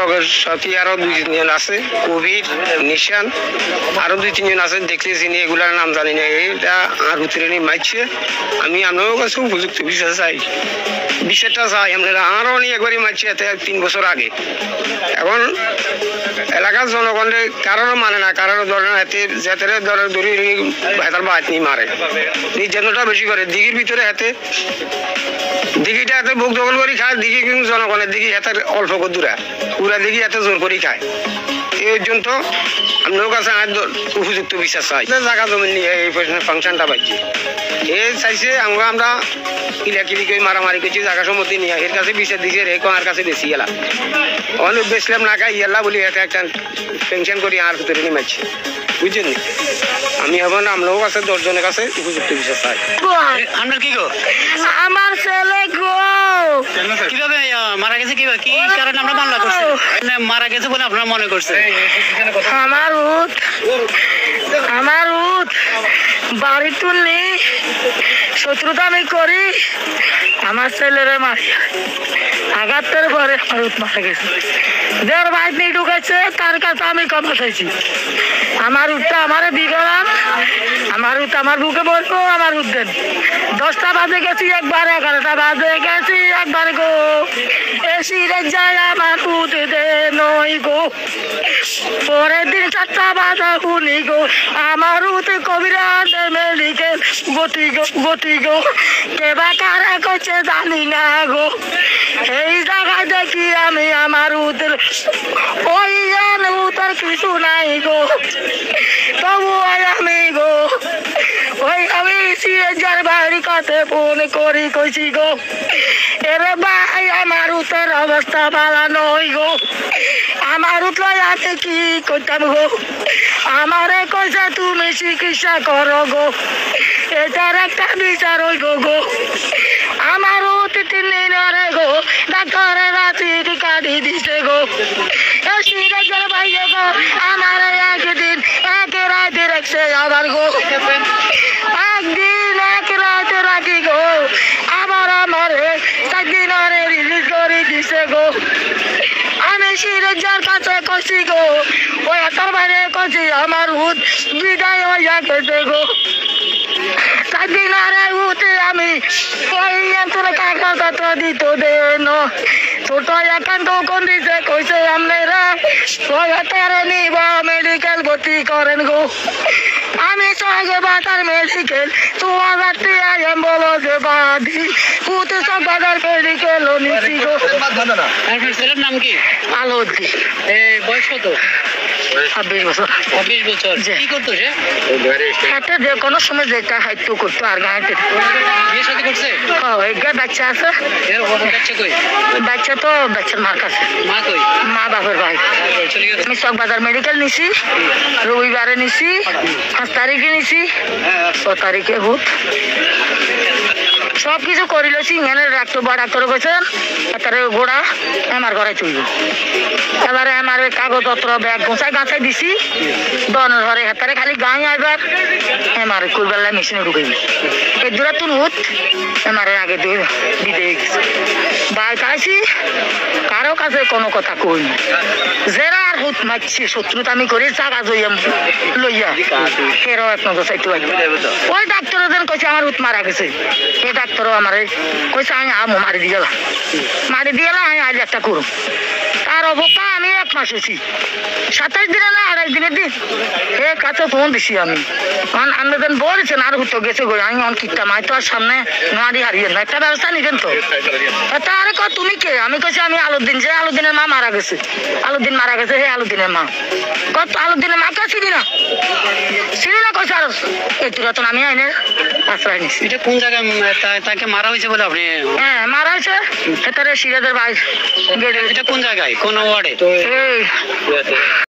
লগের সাথে আরো 2-3 জন আছে, কবির, নিশান, আরো 2-3 জন আছে, দেখলে চিনি, এগুলার নাম জানি না। এটা আর ভিতরে নিয়ে মারছে। আমি আপনার কাছে উপযুক্ত বিচার চাই, বিচারটা চাই। আপনারা আরো নিয়ে একবারই মারছে, এতে 3 বছর আগে। এখন এলাকার জনগণের কারোর মানে না, কারোর ধরে না, হাতে যাতে ধরে ধরে হাতার বাদ নিয়ে মারে, নির্যাতনটা বেশি করে। দিঘির ভিতরে হাতে দিঘিটা হাতে বুক দখল করে খায়, দিঘি কিন্তু জনগণের দিঘি হাতের অল্প দূরা, পুরা দিঘি হাতে জোর করে খায়। এই পর্যন্ত আপনার কাছে উপযুক্ত বিচার চাই। জায়গা জমি নিয়ে এই ফাংশনটা পাইছি, এ চাইছে আমরা কিলাকিলি করে মারামারি করছি, জায়গা সম্মতি নিয়ে এর কাছে বিচার দিচ্ছে, রে আর কাছে বেশি গেলাম, অনেক বেচলাম না খাই ইয়াল্লা বলি এতে একটা পেনশন করি আর ভিতরে নিয়ে মারছি, বুঝছেন? আমি এখন আমরাও কাছে 10 জনের কাছে উপযুক্ত বিচার চাই। আপনার কি গো? আমার ছেলে গো কিভাবে মারা গেছে? কিভাবে, কি কারণে আমরা মামলা করছি? মারা গেছে বলে আপনারা মনে করছেন? আমার বাড়ি তুলনি শত্রুতা আমি করি, আমার ছেলেরে মারি, আঘাতের পরে আমার মারা গেছে। যার বাইক নিয়ে ঢুকেছে তার কাছে আমি ক্ষমা চাইছি। আমার উঠটা আমারে বিগড়ান, আমার উঠ আমার বুকে বলবো, আমার উঠবেন 10টা বাজে গেছি একবার, 11টা বাজে গেছি একবার গো, এসি রে যায় আমার উঠে দে নই গো, পরের দিন 4টা বাজা শুনি গো, আমার উঠে কবিরা মেডিকেল গতি গো, কেবা কারা করছে জানি না গো, এই জায়গায় দেখি আমি আমার উঠের ওই উত্তর কিছু নাই গো, তবু আমি গো ওই আমি সিরেজার বাড়ি কাছে ফোন করি কইছি গো, এরে ভাই আমার উত্তর অবস্থা ভালো নই গো, আমার উঠলে আমি কি করতাম গো, আমারে কইছে তুমি চিকিৎসা করো গো, এটার একটা বিচার হইব গো, আমার অতি 3 দিন আরে গো ডাক্তারের রাতি কাটি দিছে গো, সিরেজার বাইরে গো আমার একদিন এক রাতে রাখছে আবার গো, একদিন এক রাতে রাখি গো, আবার আমার 4 দিন আরে রিলিজ করে দিছে গো, আমি সিরেজার কাছে কইছি গো, ওই তার বাইরে কইছি আমার উঠ বিদায় হইয়া গেছে গো, 4 দিন আরে উঠে আমি ওই তোর কাগজ দিত দেন, ছোট একান্ত কোন দিছে কইছে আপনারা ওই তারে নিব মেডিকেল ভর্তি করেন গো, আমি সঙ্গে বাজার মেডিকেল 2000 টাকা বলো যে বাদি পুতে সব বাজার মেডিকেল নিছি গো। আপনার ছেলের নাম কি? আলোদি। বয়স কত? 26 বছর। 26 বছর। কি করতো সে? হাতে যে কোনো সময় যেটা হাইটু করতো আর গাঁতে বিয়ে শাদী করছে? বাচ্চা আছে। বাচ্চা কই? বাচ্চা তো বাচ্চার মার কাছে। মা কই? মা বাপের ভাই। আমি চকবাজার মেডিকেল নিছি, রবিবারে নিছি, 5 তারিখে নিছি, 6 তারিখে ভূত সব কিছু করিলেছি। এখানে ডাক্তার বা ডাক্তার গেছেন তার গোড়া আমার ঘরে চলবে, এবারে আমার কাগজপত্র ব্যাগ গোছাই গাছাই দিছি, দনের ঘরে হাতারে খালি গাঁ আইবার আমার কুলবেলা মেশিনে ঢুকাই এই দূরা তুন হুত আমার আগে দিতে গেছে বাইক আইসি, কারো কাছে কোনো কথা কই না, জেরা আর হুত মারছি শত্রুতা আমি করি জাগা লইয়া ফেরও এক নজর চাইতে পারি। ওই ডাক্তার কইছে আমার হুত মারা গেছে, এই ডাক্তারও আমার কইছে আমি আমো মারি দিয়ে গেলাম, আমি আজ একটা করু, তার অবস্থা আমি 1 মাস হয়েছি, 27 দিনে না 28 দিনের দিন এ কাছে ফোন দিছি আমি, আন্দাজন বলেছেন আর হুতো গেছে গো, আমি অন কিটটা মাই তো আর সামনে নাড়ি হারিয়ে না, একটা ব্যবস্থা নিবেন তো। তারে ক তুমি কে? আমি কইছি আমি আলুদ্দিন, যে আলুদ্দিনের মা মারা গেছে, আলুদ্দিন মারা গেছে, হে আলুদ্দিনের মা। কত আলুদ্দিনের মা কে চিনি না কইছে, আর এই তুরাতন আমি আইনের আশ্রয় নিছি। এটা কোন জায়গায় তাকে মারা হয়েছে বলে আপনি? হ্যাঁ মারা হয়েছে সিরাজের ভাই। এটা কোন জায়গায়, কোন ওয়ার্ডে?